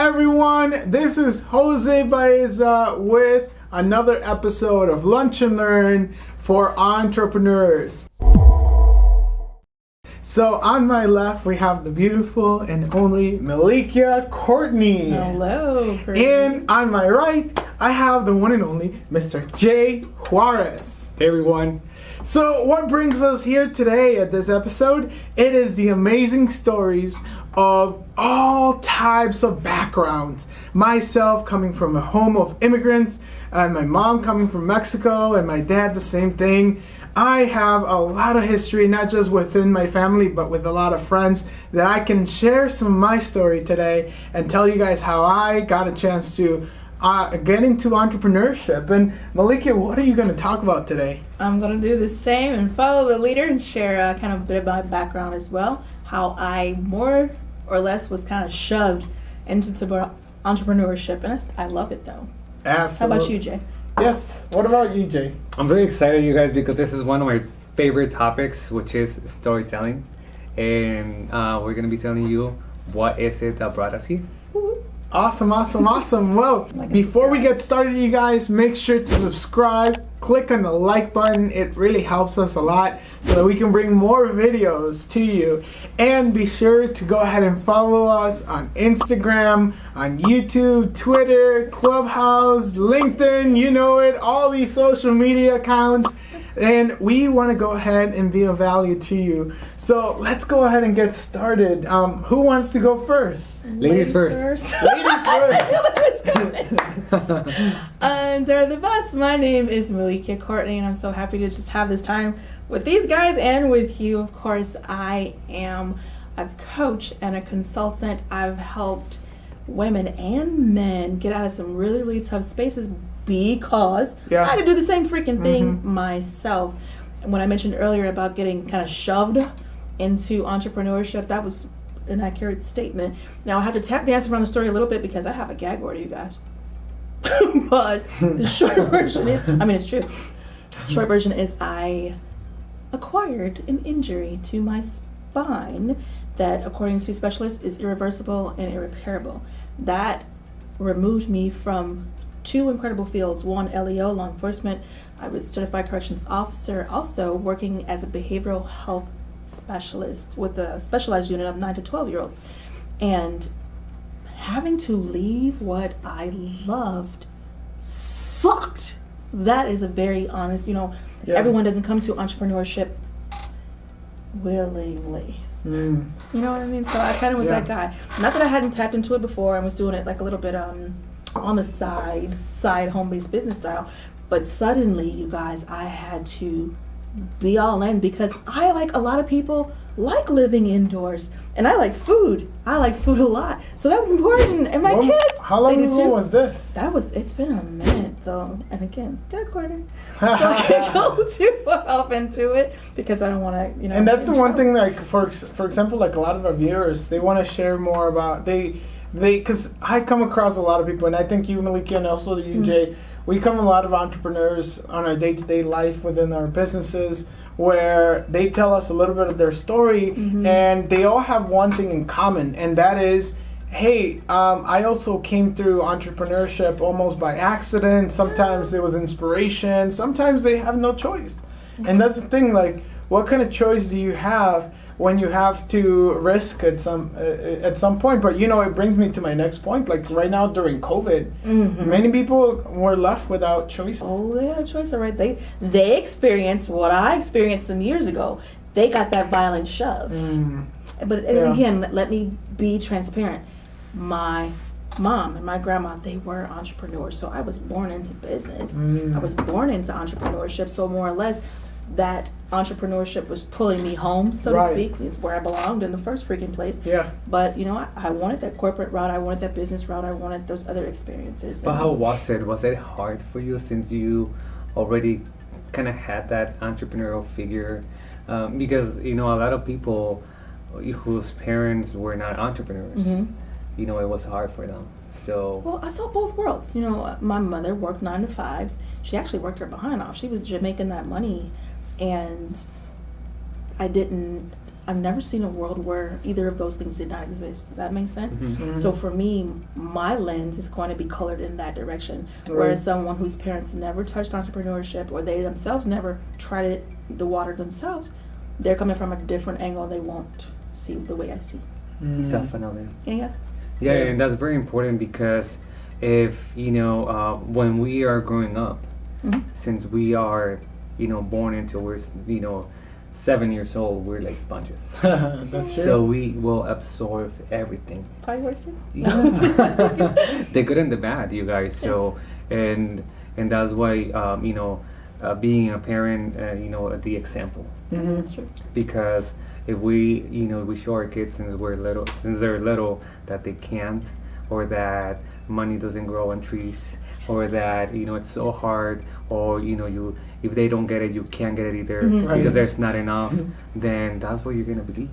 everyone, this is Jose Baeza with another episode of Lunch and Learn for Entrepreneurs. So on my left we have the beautiful and only Malikia Courtney. Hello. And on my right I have the one and only Mr. Jay Juarez. Hey everyone. So what brings us here today at this episode? It is the amazing stories of all types of backgrounds. Myself coming from a home of immigrants, and my mom coming from Mexico, and my dad the same thing. I have a lot of history, not just within my family, but with a lot of friends that I can share some of my story today and tell you guys how I got a chance to get into entrepreneurship. And Malikia, what are you going to talk about today? I'm going to do the same and follow the leader and share kind of a bit of my background as well. How I more or less was kind of shoved into the entrepreneurship. And I love it though. Absolutely. How about you, Jay? Yes. What about you, Jay? I'm very excited, you guys, because this is one of my favorite topics, which is storytelling. And we're going to be telling you what is it that brought us here. Awesome. Well, before we get started, you guys, make sure to subscribe. Click on the like button. It really helps us a lot so that we can bring more videos to you. And be sure to go ahead and follow us on Instagram, on YouTube, Twitter, Clubhouse, LinkedIn, you know it, all these social media accounts. And we want to go ahead and be of value to you. So let's go ahead and get started. Who wants to go first? Ladies first. Ladies first. Under the bus, my name is Malikia Courtney, and I'm so happy to just have this time with these guys and with you. Of course, I am a coach and a consultant. I've helped women and men get out of some really, really tough spaces because I had to do the same freaking thing myself. And when I mentioned earlier about getting kind of shoved into entrepreneurship, that was an accurate statement. Now I have to tap dance around the story a little bit because I have a gag order, you guys. But the short version is, it's true. Short version is I acquired an injury to my spine that, according to specialists, is irreversible and irreparable. That removed me from two incredible fields. One, LEO, law enforcement. I was a certified corrections officer, also working as a behavioral health specialist with a specialized unit of 9 to 12-year-olds. And having to leave what I loved sucked. That is a very honest, everyone doesn't come to entrepreneurship willingly. You know what I mean? So I kind of was that guy. Not that I hadn't tapped into it before and was doing it like a little bit on the side home-based business style, but suddenly, you guys, I had to be all in because I, like a lot of people, like living indoors, and I like food. I like food a lot, so that was important. And my kids, how long ago was this? It's been a minute. So, and again, gag quarter. So I can't go too far off into it because I don't want to, And that's the one thing, like for example, like a lot of our viewers, they want to share more about because I come across a lot of people, and I think you, Malikia, and also you, Jay, we come a lot of entrepreneurs on our day-to-day life within our businesses where they tell us a little bit of their story, and they all have one thing in common, and that is, hey, I also came through entrepreneurship almost by accident. Sometimes it was inspiration. Sometimes they have no choice. And that's the thing, like, what kind of choice do you have when you have to risk at some point? But it brings me to my next point. Like right now during COVID, many people were left without choice. Oh, they had a choice, all right. They experienced what I experienced some years ago. They got that violent shove. But again, let me be transparent. My mom and my grandma, they were entrepreneurs, so I was born into business. I was born into entrepreneurship, so more or less that entrepreneurship was pulling me home, so to speak. It's where I belonged in the first freaking place. Yeah. But I wanted that corporate route. I wanted that business route. I wanted those other experiences. But how was it? Was it hard for you since you already kind of had that entrepreneurial figure? Because a lot of people whose parents were not entrepreneurs, it was hard for them. So well, I saw both worlds. My mother worked 9 to 5s. She actually worked her behind off. She was making that money. And I didn't I've never seen a world where either of those things did not exist. Does that make sense? Mhm. So for me, my lens is going to be colored in that direction. Right. Whereas someone whose parents never touched entrepreneurship or they themselves never tried it, the water themselves, they're coming from a different angle. They won't see the way I see. Mm. Definitely. Yeah. Yeah, Yeah. and that's very important because if, when we are growing up, Mhm. since we are, born until we're, 7 years old, we're like sponges. That's true. So we will absorb everything. Probably worse too. Yeah. The good and the bad, you guys. So, and that's why, being a parent, the example. Mhm. That's true. Because if we show our kids since they're little that they can't, or that money doesn't grow on trees, or that it's so hard, or if they don't get it, you can't get it either Mhm. Right. because there's not enough, then that's what you're gonna believe.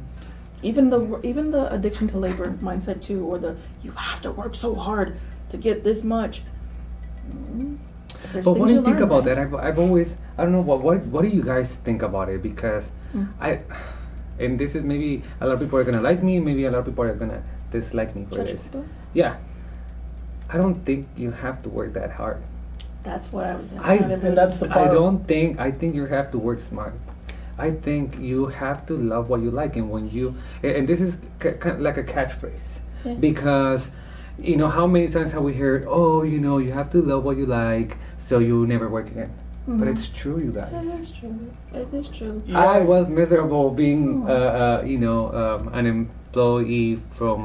Even the addiction to labor mindset too, or the you have to work so hard to get this much. There's But what things do you think learn, about right? that? I've always, I don't know, what do you guys think about it? Because and this is maybe a lot of people are gonna like me, maybe a lot of people are gonna dislike me for Judge this. people? Yeah, I don't think you have to work that hard. That's what I was. And that's the part. I think you have to work smart. I think you have to love what you like, and when you, and this is kind of like a catchphrase, Yeah. because how many times have we heard, you have to love what you like, so you never work again. But it's true, you guys. It is true. It is true. Yeah. I was miserable being, an employee from,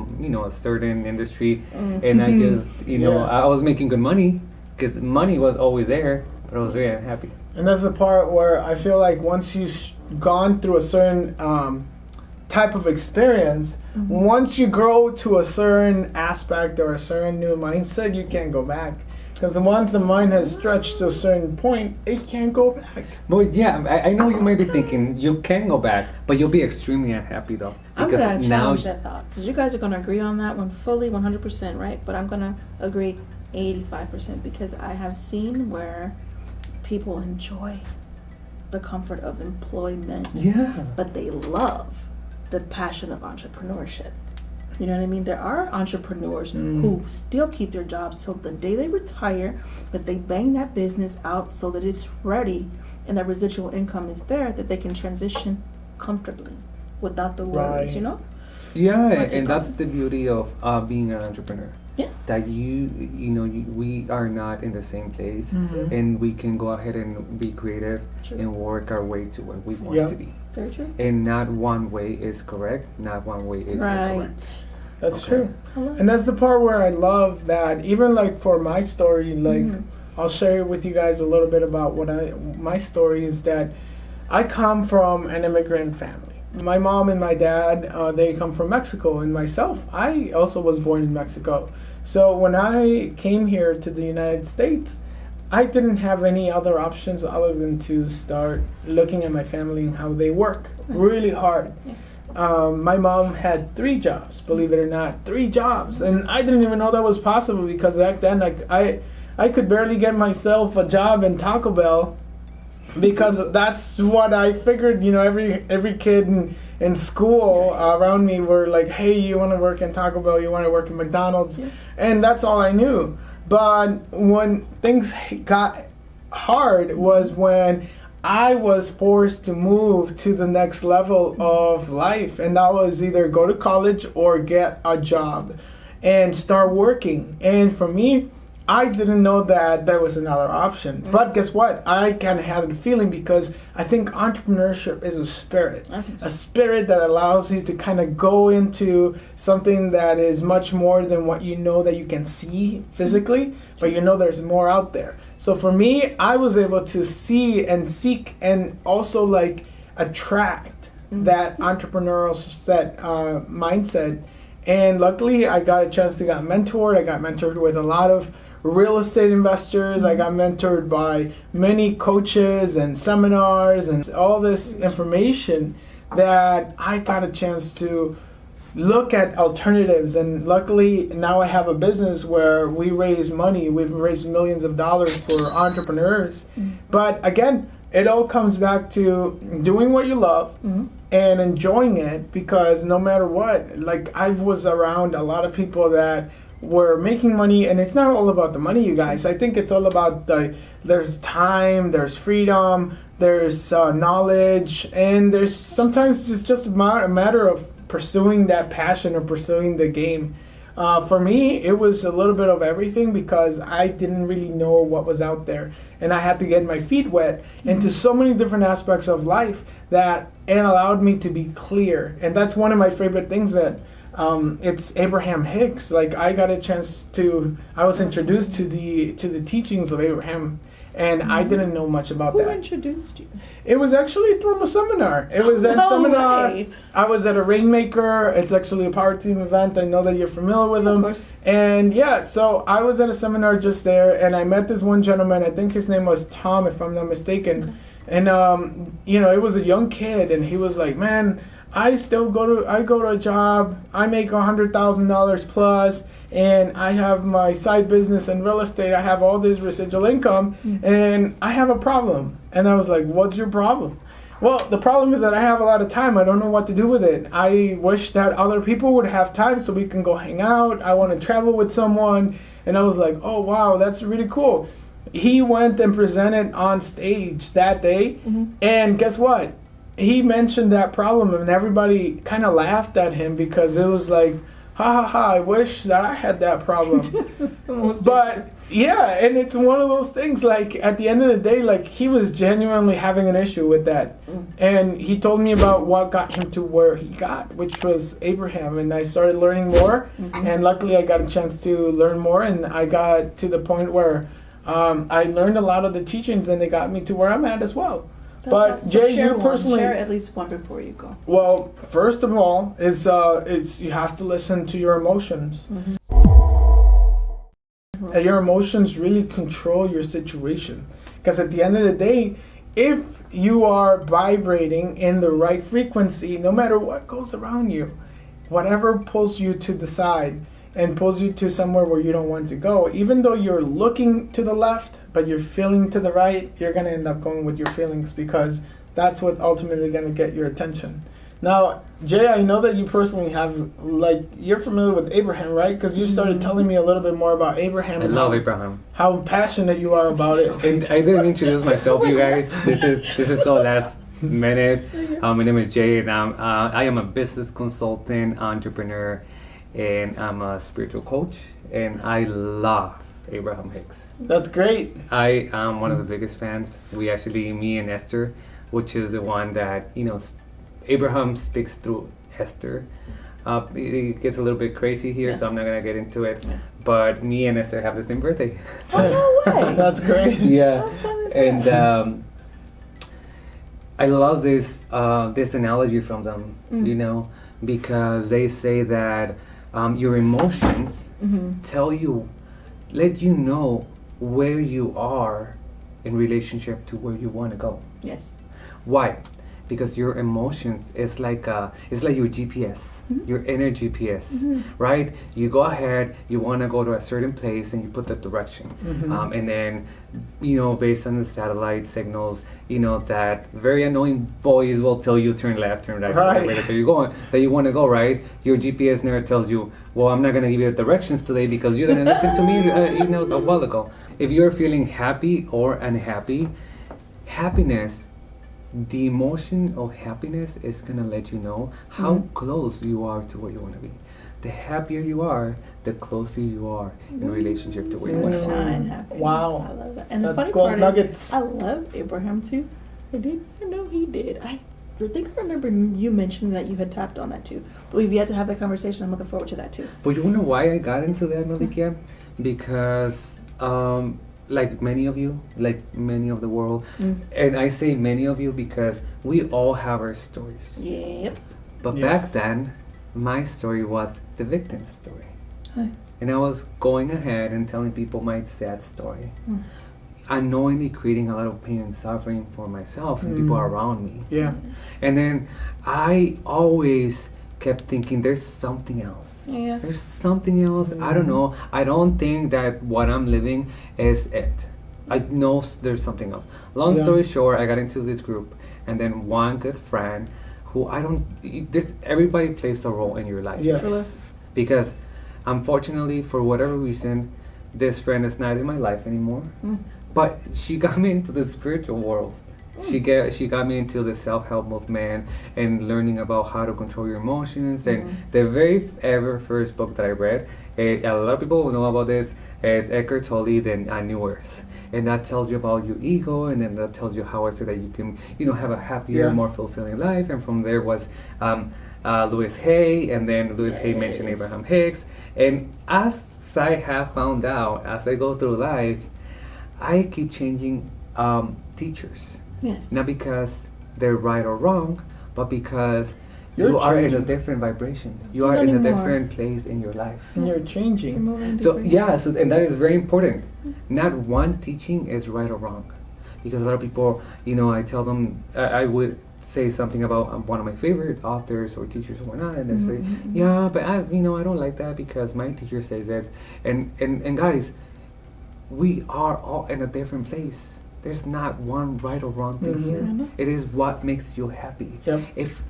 a certain industry, and I just, Yeah. I was making good money because money was always there, but I was very unhappy. And that's the part where I feel like once you've gone through a certain type of experience, once you grow to a certain aspect or a certain new mindset, you can't go back. Because once the mind has stretched to a certain point, it can't go back. But yeah, I know you might be thinking you can go back, but you'll be extremely unhappy though. I'm gonna challenge that thought because you guys are gonna agree on that one fully, 100%, right? But I'm gonna agree 85% because I have seen where people enjoy the comfort of employment, Yeah. but they love the passion of entrepreneurship. You know what I mean? There are entrepreneurs who still keep their jobs till the day they retire, but they bang that business out so that it's ready and that residual income is there that they can transition comfortably without the worries, Right. Yeah, What's it and that's the beauty of being an entrepreneur. Yeah. That we are not in the same place, and we can go ahead and be creative True. and work our way to where we want Yeah. to be. Very true. And not one way is correct, not one way is incorrect. Right. That's Okay. true. I love And that's the part where I love that even like for my story, like I'll share with you guys a little bit about my story is that I come from an immigrant family. My mom and my dad, they come from Mexico, and myself, I also was born in Mexico. So when I came here to the United States, I didn't have any other options other than to start looking at my family and how they work really hard. My mom had 3 jobs, believe it or not, 3 jobs, and I didn't even know that was possible because back then, like I could barely get myself a job in Taco Bell because that's what I figured. Every kid in school around me were like, "Hey, you want to work in Taco Bell? You want to work in McDonald's?" And that's all I knew. But when things got hard was when I was forced to move to the next level of life, and that was either go to college or get a job and start working. And for me, I didn't know that there was another option. But guess what? I kind of had a feeling because I think entrepreneurship is a spirit that allows you to kind of go into something that is much more than what you know that you can see physically, but there's more out there. So for me, I was able to see and seek and also like attract that entrepreneurial mindset. And luckily, I got a chance to get mentored. I got mentored with a lot of real estate investors. I got mentored by many coaches and seminars and all this information that I got a chance to look at alternatives. And luckily now I have a business where we raise money. We've raised millions of dollars for entrepreneurs. But again, it all comes back to doing what you love, and enjoying it, because no matter what, like I was around a lot of people that were making money, and it's not all about the money, you guys. I think it's all about there's time, there's freedom, there's knowledge, and there's sometimes it's just a matter of pursuing that passion or pursuing the game. For me, it was a little bit of everything, because I didn't really know what was out there, and I had to get my feet wet into so many different aspects of life that it allowed me to be clear. And that's one of my favorite things, that it's Abraham Hicks. Like I got a chance to, I was introduced to the teachings of Abraham, and I didn't know much about that. Who introduced you? It was actually from a seminar. It was a seminar. Way. I was at a Rainmaker. It's actually a power team event. I know that you're familiar with them. Of course. And yeah, so I was at a seminar just there, and I met this one gentleman. I think his name was Tom, if I'm not mistaken. Okay. And it was a young kid, and he was like, "Man, I go to a job. I make $100,000 plus, and I have my side business in real estate. I have all this residual income, and I have a problem." And I was like, "What's your problem?" "Well, the problem is that I have a lot of time. I don't know what to do with it. I wish that other people would have time so we can go hang out. I want to travel with someone." And I was like, "Oh, wow, that's really cool." He went and presented on stage that day, and guess what? He mentioned that problem, and everybody kind of laughed at him, because it was like, ha ha ha, I wish that I had that problem. But yeah, and it's one of those things, like at the end of the day, like he was genuinely having an issue with that. And he told me about what got him to where he got, which was Abraham. And I started learning more, and luckily I got a chance to learn more, and I got to the point where I learned a lot of the teachings, and they got me to where I'm at as well. That's But awesome. Jay, share you personally share at least one before you go. Well, first of all, it's you have to listen to your emotions. And your emotions really control your situation, because at the end of the day, if you are vibrating in the right frequency, no matter what goes around you, whatever pulls you to the side and pulls you to somewhere where you don't want to go, even though you're looking to the left but you're feeling to the right, you're going to end up going with your feelings, because that's what ultimately going to get your attention. Now, Jay, I know that you personally have, you're familiar with Abraham, right? Because you started telling me a little bit more about Abraham. I love Abraham. How passionate you are about it. And I didn't introduce myself, you guys. This is so last minute. My name is Jay, and I am a business consultant, entrepreneur, and I'm a spiritual coach, and I love Abraham Hicks. That's great. I am one of the biggest fans. Me and Esther, which is the one that, Abraham speaks through Esther. It gets a little bit crazy here, so I'm not going to get into it. Yeah. But me and Esther have the same birthday. Oh, no way. That's great. Yeah. How fun is And that? I love this analogy from them, because they say that your emotions let you know where you are in relationship to where you want to go. Yes. Why? Because your emotions is like your GPS, your inner GPS, right? You go ahead, you want to go to a certain place, and you put the direction, and then based on the satellite signals, that very annoying voice will tell you turn left, turn right, wherever you're going, that you want to go, right? Your GPS never tells you, well, I'm not going to give you the directions today because you didn't listen to me, a while ago. If you're feeling happy or unhappy, happiness. The emotion of happiness is going to let you know how close you are to where you want to be. The happier you are, the closer you are in relationship to where you want to be. Wow. I love that. And That's the funny gold part nuggets. is, I love Abraham too. I didn't know he did. I think I remember you mentioning that you had tapped on that too. But we've yet to have that conversation. I'm looking forward to that too. But you know why I got into that, Malikia? Because like many of the world, and I say many of you because we all have our stories. Yep. But back then, my story was the victim story. Hi. And I was going ahead and telling people my sad story. Unknowingly creating a lot of pain and suffering for myself and people around me. Yeah. And then I always kept thinking there's something else. Yeah. There's something else. I don't know. I don't think that what I'm living is it. I know there's something else. Long story short, I got into this group, and then one good friend who I don't. This everybody plays a role in your life. Yes. Because, unfortunately, for whatever reason, this friend is not in my life anymore. But she got me into the spiritual world. She got me into the self-help movement and learning about how to control your emotions. And the very ever first book that I read, a lot of people will know about this, is Eckhart Tolle, then New Earth. And that tells you about your ego, and then that tells you how is it that you can, have a happier, more fulfilling life. And from there was Louis Hay, and then Louis Hay mentioned Abraham Hicks. And as I have found out, as I go through life, I keep changing teachers. Yes. Not because they're right or wrong, but because You're you are in a changing. different vibration. You are in a different place in your life. And you're changing. So and that is very important. Not one teaching is right or wrong, because a lot of people, I tell them I would say something about one of my favorite authors or teachers or whatnot, and they say, yeah, but I don't like that because my teacher says that. And guys, we are all in a different place. There's not one right or wrong thing here. It is what makes you happy. Yep.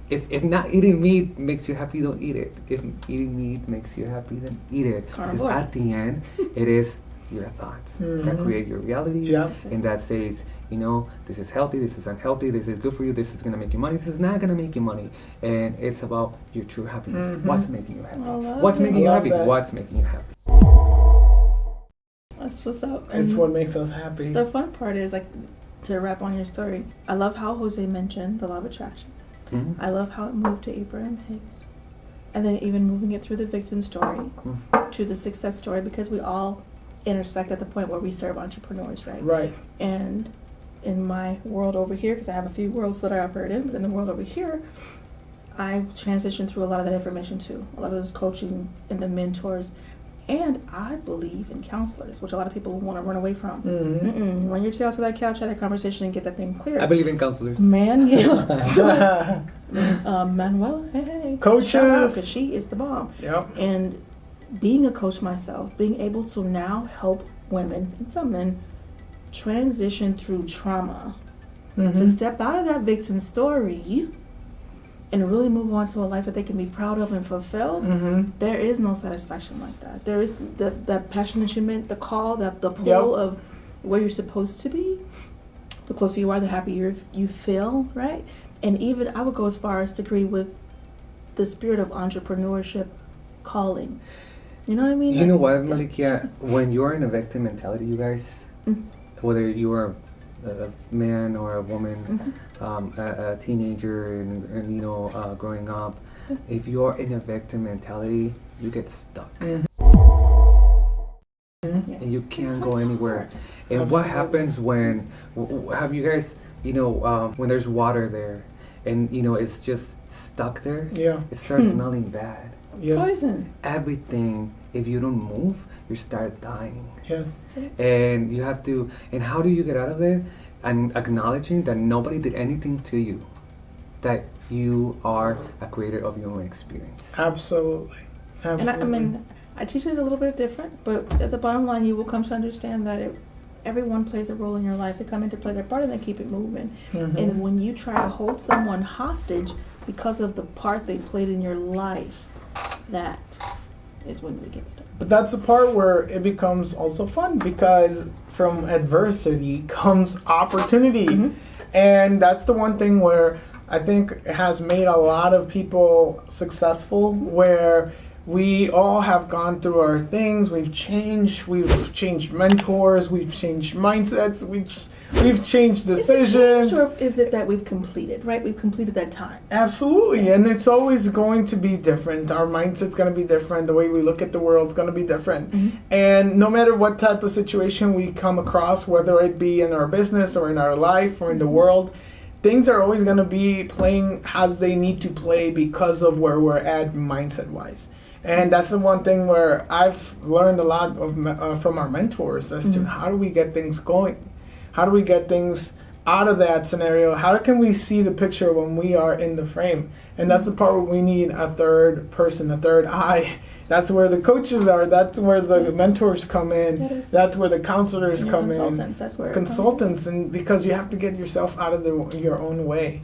If not eating meat makes you happy, don't eat it. If eating meat makes you happy, then eat it. Because at the end, it is your thoughts that create your reality. And that says, this is healthy, this is unhealthy, this is good for you, this is going to make you money, this is not going to make you money. And it's about your true happiness. What's making you happy? What's making you happy? What's making you happy? That's what's up. It's what makes us happy. The fun part is, to wrap on your story, I love how Jose mentioned the law of attraction. I love how it moved to Abraham Hicks. And then even moving it through the victim story to the success story, because we all intersect at the point where we serve entrepreneurs, right? Right. And in my world over here, because I have a few worlds that I operate in, but in the world over here, I transitioned through a lot of that information too. A lot of those coaching and the mentors. And I believe in counselors, which a lot of people want to run away from. Run your tail to that couch, have that conversation, and get that thing clear. I believe in counselors. Manuela, hey. Coaches. Because she is the bomb. Yep. And being a coach myself, being able to now help women and some men transition through trauma, to step out of that victim story and really move on to a life that they can be proud of and fulfilled, there is no satisfaction like that. There is that passion that you meant, the call, the pull of where you're supposed to be. The closer you are, the happier you feel, right? And even I would go as far as to agree with the spirit of entrepreneurship calling. You know what I mean? You know what, Malikia? When you're in a victim mentality, you guys, whether you are a man or a woman, a teenager, and growing up, if you're in a victim mentality, you get stuck, and you can't go anywhere. And what happens when? Have you guys, when there's water there, and it's just stuck there? Yeah, it starts smelling bad. Yes. Poison. Everything. If you don't move, you start dying. Yes. And you have to. And how do you get out of there? And acknowledging that nobody did anything to you, that you are a creator of your own experience. Absolutely. And I teach it a little bit different, but at the bottom line, you will come to understand that everyone plays a role in your life. They come in to play their part and they keep it moving. And when you try to hold someone hostage because of the part they played in your life, that is when we get stuck. But that's the part where it becomes also fun, because from adversity comes opportunity. And that's the one thing where I think has made a lot of people successful, where we all have gone through our things. We've changed mentors, we've changed mindsets, we've changed decisions. Or is it that we've completed, right? We've completed that time. Absolutely. And it's always going to be different. Our mindset's going to be different. The way we look at the world's going to be different. And no matter what type of situation we come across, whether it be in our business or in our life or in the world, things are always going to be playing as they need to play because of where we're at mindset-wise. And that's the one thing where I've learned a lot of from our mentors as to how do we get things going? How do we get things out of that scenario? How can we see the picture when we are in the frame? And that's the part where we need a third person, a third eye. That's where the coaches are. That's where the mentors come in. That's where the counselors come in. That's where consultants, and because you have to get yourself out of your own way.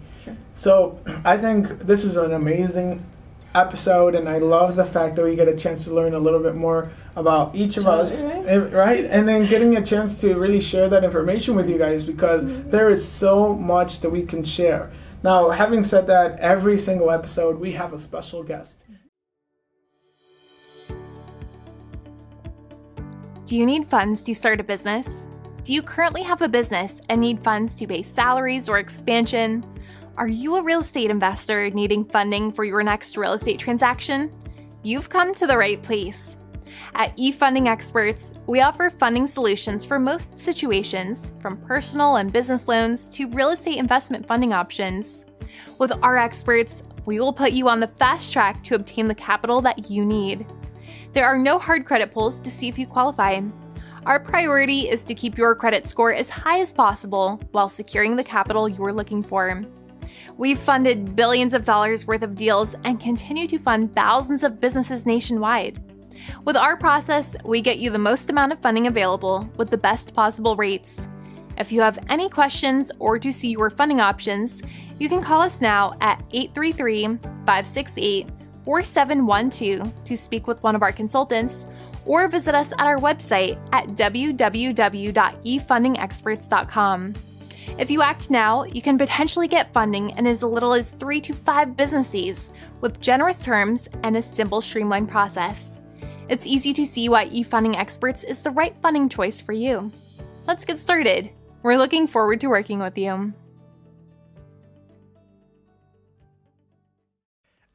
So I think this is an amazing episode, and I love the fact that we get a chance to learn a little bit more about each of us, right? And then getting a chance to really share that information with you guys, because there is so much that we can share. Now, having said that, every single episode we have a special guest. Do you need funds to start a business? Do you currently have a business and need funds to pay salaries or expansion? Are you a real estate investor needing funding for your next real estate transaction? You've come to the right place. At eFunding Experts, we offer funding solutions for most situations, from personal and business loans to real estate investment funding options. With our experts, we will put you on the fast track to obtain the capital that you need. There are no hard credit pulls to see if you qualify. Our priority is to keep your credit score as high as possible while securing the capital you're looking for. We've funded billions of dollars worth of deals and continue to fund thousands of businesses nationwide. With our process, we get you the most amount of funding available with the best possible rates. If you have any questions or to see your funding options, you can call us now at 833-568-4712 to speak with one of our consultants, or visit us at our website at www.efundingexperts.com. If you act now, you can potentially get funding in as little as 3 to 5 business days with generous terms and a simple, streamlined process. It's easy to see why eFunding Experts is the right funding choice for you. Let's get started. We're looking forward to working with you.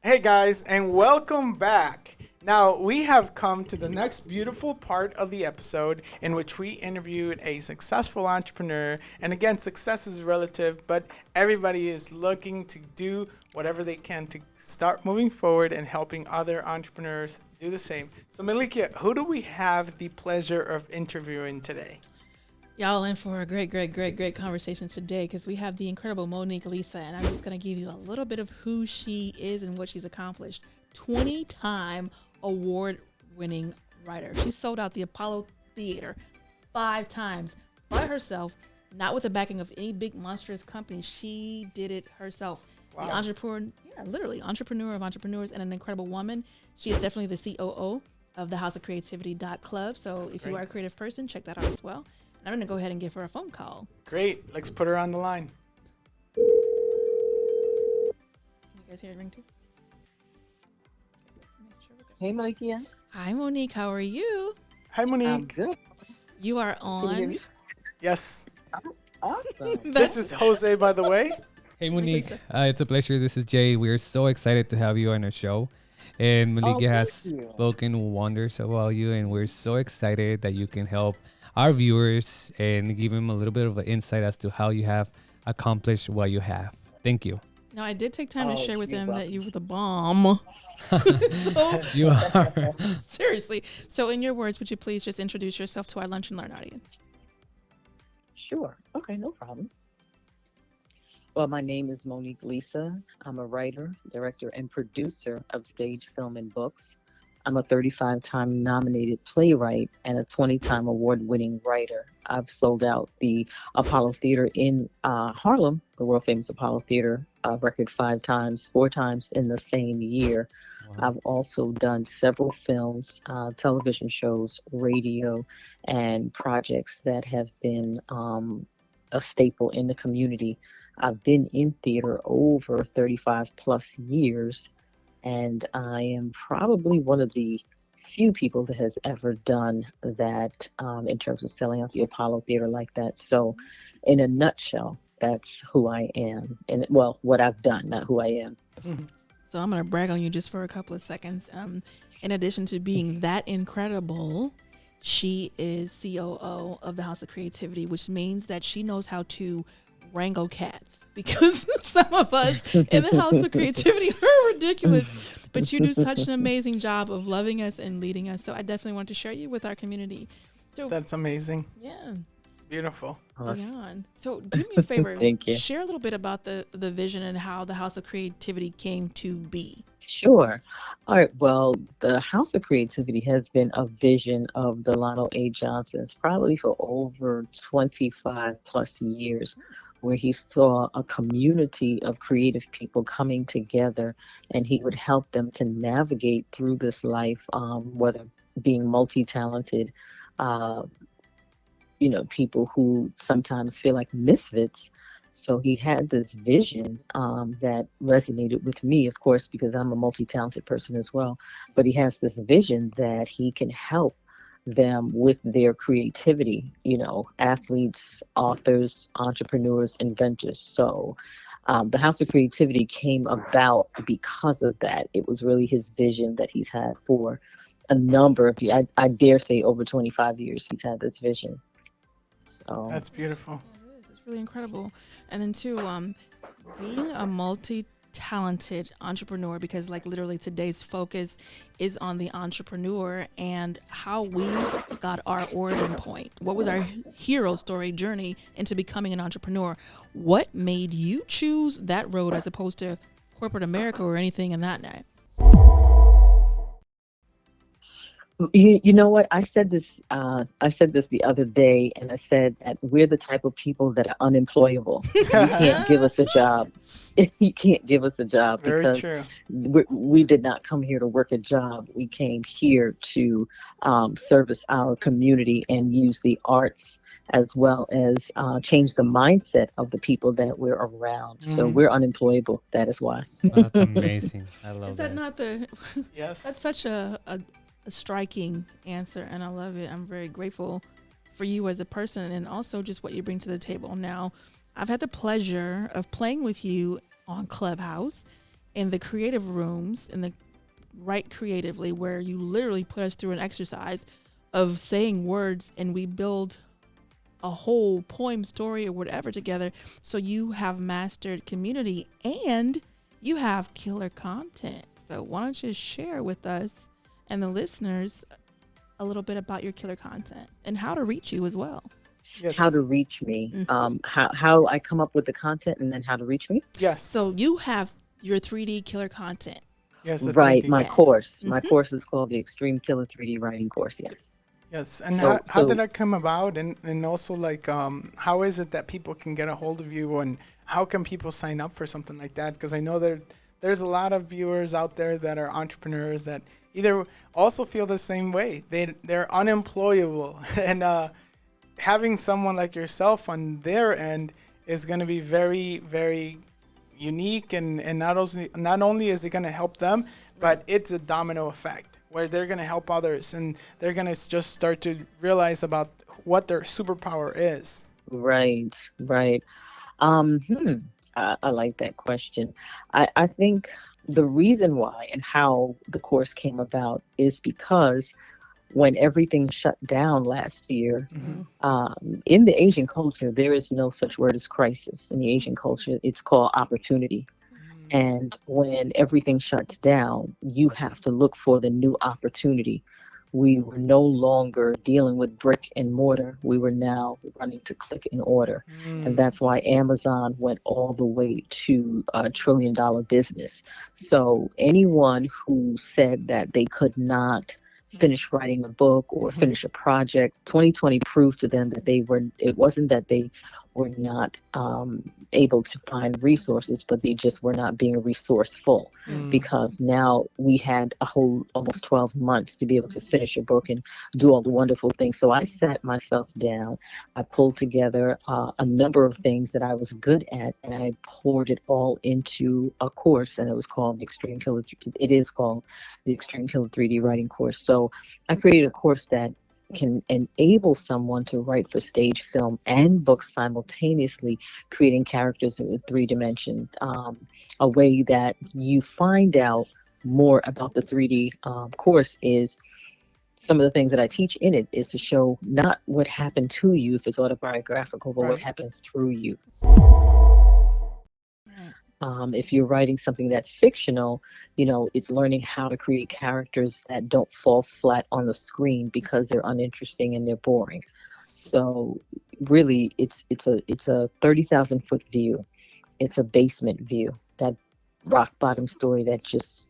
Hey guys, and welcome back. Now, we have come to the next beautiful part of the episode in which we interviewed a successful entrepreneur. And again, success is relative, but everybody is looking to do whatever they can to start moving forward and helping other entrepreneurs do the same. So, Malikia, who do we have the pleasure of interviewing today? Y'all in for a great conversation today, because we have the incredible Monique Lisa, and I'm just going to give you a little bit of who she is and what she's accomplished. 20-time award-winning writer. She sold out the Apollo Theater 5 times by herself, not with the backing of any big monstrous company. She did it herself. Wow. The entrepreneur, literally entrepreneur of entrepreneurs, and an incredible woman. She is definitely the COO of the House of Creativity Club. So if you are a creative person, check that out as well. And I'm going to go ahead and give her a phone call. Great. Let's put her on the line. Can you guys hear it ring too? Hey, Malikia. Hi, Monique. How are you? Hi, Monique. I'm good. You are on. Can you hear me? Yes. Awesome. This is Jose, by the way. Hey, Monique. It's a pleasure. This is Jay. We're so excited to have you on our show. And Malikia has spoken wonders about you, and we're so excited that you can help our viewers and give them a little bit of an insight as to how you have accomplished what you have. Thank you. Now, I did take time to share with them that you were the bomb. You are. Seriously. So in your words, would you please just introduce yourself to our Lunch and Learn audience? Sure. Okay, no problem. Well, my name is Monique Lisa. I'm a writer, director, and producer of stage, film, and books. I'm a 35-time nominated playwright and a 20-time award-winning writer. I've sold out the Apollo Theater in Harlem, the world-famous Apollo Theater, record 5 times, 4 times in the same year. Wow. I've also done several films, television shows, radio, and projects that have been a staple in the community. I've been in theater over 35 plus years, and I am probably one of the few people that has ever done that in terms of selling out the Apollo Theater like that. So in a nutshell, that's who I am. And well, what I've done, not who I am. So I'm going to brag on you just for a couple of seconds. In addition to being that incredible, she is COO of the House of Creativity, which means that she knows how to wrangle cats, because some of us in the House of Creativity are ridiculous, but you do such an amazing job of loving us and leading us. So I definitely want to share you with our community. So that's amazing. Yeah. Beautiful. Beyond. So do me a favor. Thank you. Share a little bit about the vision and how the House of Creativity came to be. Sure. All right. Well, the House of Creativity has been a vision of Delano A. Johnson's probably for over 25 plus years. where he saw a community of creative people coming together, and he would help them to navigate through this life, whether being multi-talented, uh, people who sometimes feel like misfits. So he had this vision that resonated with me, of course, because I'm a multi-talented person as well. But he has this vision that he can help them with their creativity, athletes, authors, entrepreneurs, inventors. So the House of Creativity came about because of that. It was really his vision that he's had for a number of years. I dare say over 25 years he's had this vision. So That's beautiful. It's really incredible. And then too, being a multi-talented entrepreneur, because like literally today's focus is on the entrepreneur and how we got our origin point. What was our hero story journey into becoming an entrepreneur? What made you choose that road as opposed to corporate America or anything in that night? You know what? I said this. I said this the other day, and I said that we're the type of people that are unemployable. You can't give us a job. You can't give us a job Very because true. we did not come here to work a job. We came here to service our community and use the arts as well as change the mindset of the people that we're around. So we're unemployable. That is why. That's amazing. I love Is that that. not the? Yes. That's such a striking answer, and I love it. I'm very grateful for you as a person and also just what you bring to the table. Now, I've had the pleasure of playing with you on Clubhouse in the creative rooms, in the Write Creatively, where you literally put us through an exercise of saying words and we build a whole poem, story, or whatever together. So you have mastered community and you have killer content. So why don't you share with us and the listeners a little bit about your killer content and how to reach you as well. Yes. How to reach me, how I come up with the content, and then how to reach me. Yes. So you have your 3D killer content. Yes. the Right, 3D. my course. My course is called the Extreme Killer 3D Writing Course. Yes. Yes. And So- how so- did that come about? And also like how is it that people can get a hold of you, and how can people sign up for something like that? Because I know there's a lot of viewers out there that are entrepreneurs that either also feel the same way. They're unemployable, and having someone like yourself on their end is going to be very, very unique, and not only is it going to help them, but it's a domino effect where they're going to help others, and they're going to just start to realize about what their superpower is. Right. I like that question. I think the reason why and how the course came about is because when everything shut down last year, in the Asian culture, there is no such word as crisis. In the Asian culture, it's called opportunity. And when everything shuts down, you have to look for the new opportunity. We were no longer dealing with brick and mortar. We were now running to click and order. And that's why Amazon went all the way to a $1 trillion business. So anyone who said that they could not finish writing a book or finish a project, 2020 proved to them that it wasn't that they were not able to find resources, but they just were not being resourceful, because now we had a whole almost 12 months to be able to finish a book and do all the wonderful things. So I sat myself down, I pulled together a number of things that I was good at, and I poured it all into a course, and it was called the Extreme Killer. It is called the Extreme Killer 3D Writing Course. So I created a course that can enable someone to write for stage, film, and books simultaneously, creating characters in 3 dimensions. A way that you find out more about the 3D course is some of the things that I teach in it is to show not what happened to you if it's autobiographical, but what happened through you. If you're writing something that's fictional, it's learning how to create characters that don't fall flat on the screen because they're uninteresting and they're boring. So really, it's a 30,000 foot view. It's a basement view, that rock bottom story that just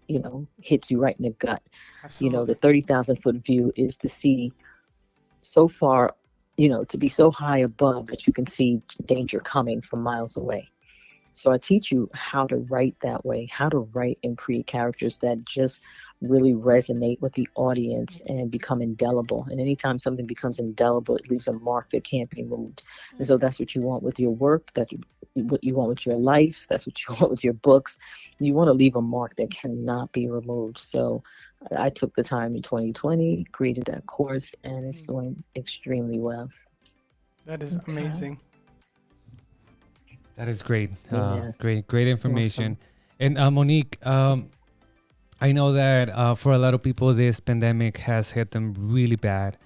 hits you right in the gut. Absolutely. The 30,000 foot view is to see so far to be so high above that you can see danger coming from miles away. So I teach you how to write that way, how to write and create characters that just really resonate with the audience and become indelible. And anytime something becomes indelible, it leaves a mark that can't be moved. And so that's what you want with your work, what you want with your life, that's what you want with your books. You want to leave a mark that cannot be removed. So I took the time in 2020, created that course, and it's doing extremely well. That is amazing. That is great. Yeah. Great information. And Monique, I know that for a lot of people, this pandemic has hit them really bad.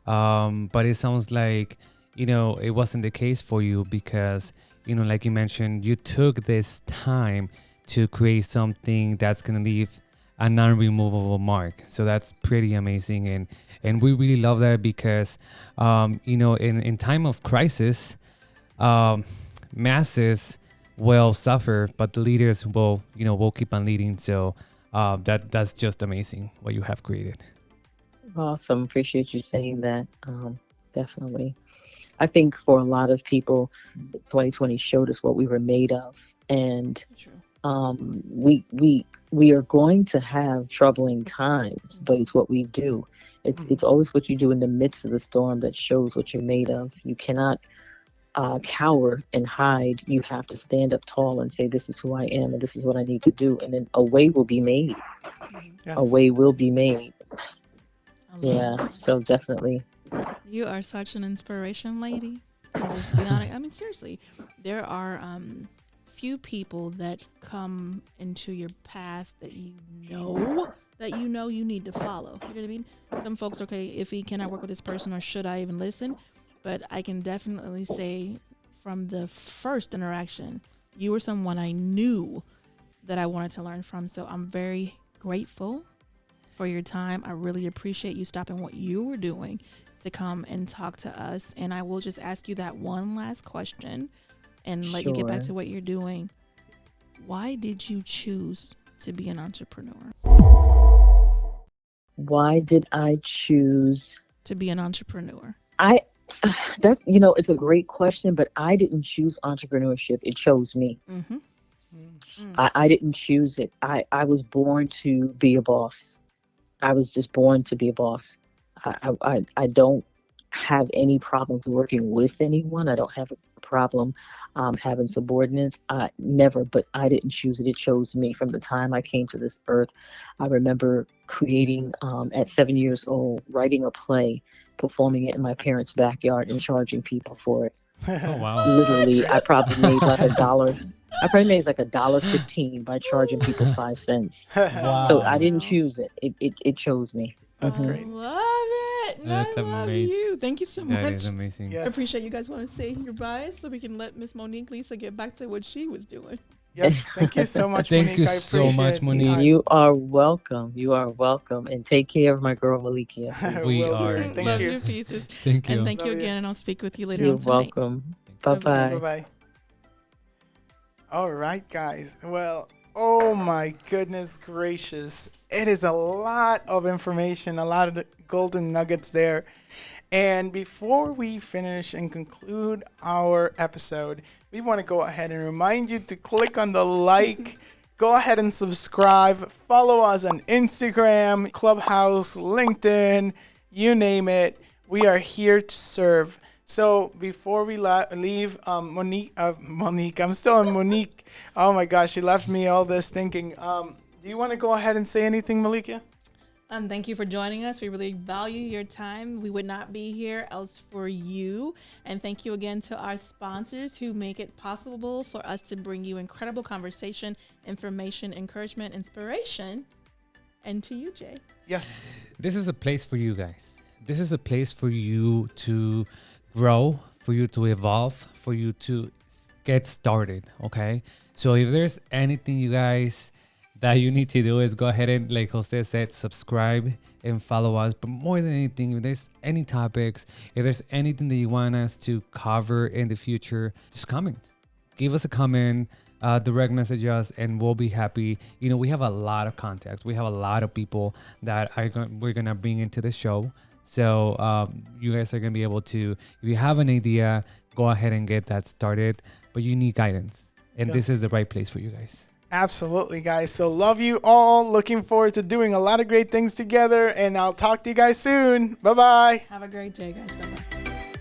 But it sounds like, it wasn't the case for you because, like you mentioned, you took this time to create something that's going to leave a non-removable mark. So that's pretty amazing. And we really love that because, in time of crisis, masses will suffer, but the leaders will keep on leading. So that's just amazing what you have created. Awesome. Appreciate you saying that. Definitely. I think for a lot of people, 2020 showed us what we were made of. And we are going to have troubling times, but it's what we do. It's always what you do in the midst of the storm that shows what you're made of. You cannot cower and hide. You have to stand up tall and say, this is who I am and this is what I need to do. And then a way will be made. Yes. A way will be made. Yeah, so definitely. You are such an inspiration, lady. And just be honest. I mean, seriously, there are few people that come into your path that you know you need to follow. You know what I mean? Some folks, okay, iffy, can I work with this person or should I even listen? But I can definitely say from the first interaction, you were someone I knew that I wanted to learn from. So I'm very grateful for your time. I really appreciate you stopping what you were doing to come and talk to us. And I will just ask you that one last question and let you get back to what you're doing. Why did you choose to be an entrepreneur? Why did I choose to be an entrepreneur? That's, it's a great question, but I didn't choose entrepreneurship. It chose me. Mm-hmm. I didn't choose it. I was born to be a boss. I was just born to be a boss. I don't have any problems working with anyone. I don't have a problem having subordinates. Never, but I didn't choose it. It chose me. From the time I came to this earth, I remember creating, at 7 years old, writing a play, performing it in my parents' backyard and charging people for it. Oh, wow. Literally, I probably made like $1.15 by charging people 5 cents. Wow. So I didn't choose it. It chose me. That's great. Love it. That's I love amazing. you. Thank you so much. That is amazing. Yes. I appreciate you guys want to say your bias so we can let Miss Monique Lisa get back to what she was doing. Yes. Thank you so much, Thank Monique. you I so appreciate much, the Monique. time. You are welcome. You are welcome. And take care of my girl Malikia. We Will do. are. Thank Love you. your pieces. Thank you. And thank you Love you. again, and I'll speak with you later You're on tonight. welcome. Bye-bye. Bye-bye. All right, guys. Well, oh my goodness gracious. It is a lot of information, a lot of the golden nuggets there. And before we finish and conclude our episode, we want to go ahead and remind you to click on the like, go ahead and subscribe, follow us on Instagram, Clubhouse, LinkedIn, you name it. We are here to serve. So before we leave, Monique, I'm still on Monique. Oh my gosh, she left me all this thinking. Do you want to go ahead and say anything, Malikia? Thank you for joining us. We really value your time. We would not be here else for you. And thank you again to our sponsors who make it possible for us to bring you incredible conversation, information, encouragement, inspiration. And to you, Jay. Yes. This is a place for you guys. This is a place for you to grow, for you to evolve, for you to get started. Okay. So if there's anything you guys that you need to do is go ahead and, like Jose said, subscribe and follow us. But more than anything, if there's any topics, if there's anything that you want us to cover in the future, just comment. Give us a comment, direct message us, and we'll be happy. We have a lot of contacts. We have a lot of people that we're going to bring into the show So you guys are going to be able to, if you have an idea, go ahead and get that started, but you need guidance. And this is the right place for you guys. Absolutely, guys. So love you all. Looking forward to doing a lot of great things together. And I'll talk to you guys soon. Bye-bye. Have a great day, guys. Bye-bye.